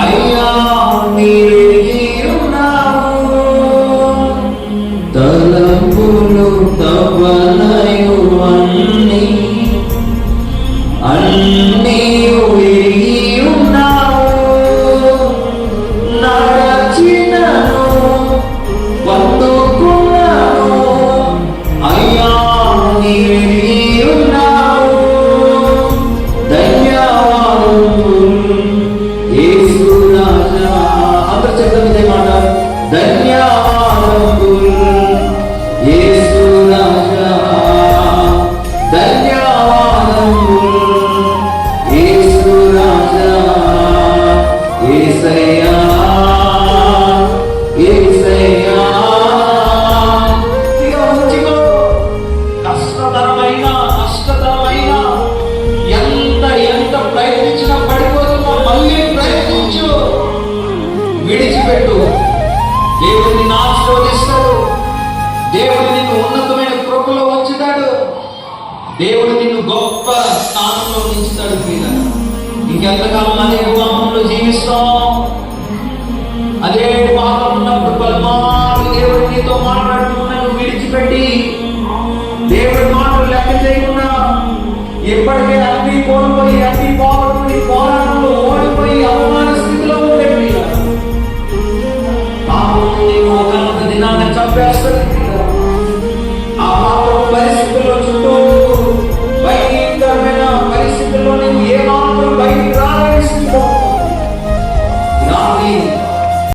అయ్యా నీవెరిగి ఉన్నావు. తలపులు తవనయు అన్నీ ఎరిగి ఉన్నావు. నడచినను వందుకున్నాను అయ్యా నీవెరిగి ఉన్నావు. ధన్యవాదములు యేసు రాజా. అందరూ చెప్తాం ఇదే మాట. ధన్యవాదములు యేసు రాజా. ధన్యవాదములు యేసు రాజా. యేసయ్యా యేసయ్యా. ఇక మంచిగా కష్టతరమైన ఎంత ప్రయత్నించినా పడిపోతున్నా మళ్ళీ ప్రయత్నించు. విడిచిపెట్టు. దేవుడు నిన్ను ఆశీర్వదిస్తాడు. దేవుడు నిన్ను ఉన్నతమైన కృపలో ఉంచుతాడు. దేవుడు నిన్ను గొప్ప స్థానంలో ఉంచుతాడు. ఇంకెంతకాలం అదే పాపంలో జీవిస్తాం? అదే పాపం ఉన్నప్పుడు పలుమార్లు దేవుడు నీతో మాట్లాడుతున్నాను. విడిచిపెట్టి దేవుడి మాటలు లెక్క చేయకుండా ఎప్పటికే అన్ని కోల్పోయి అన్ని పోగొట్టుకుని పోరాటంలో ఓడిపోయి అవమాన స్థితిలో ఉండేవి. పాపం ఒక దినాన్ని చంపేస్తాడు.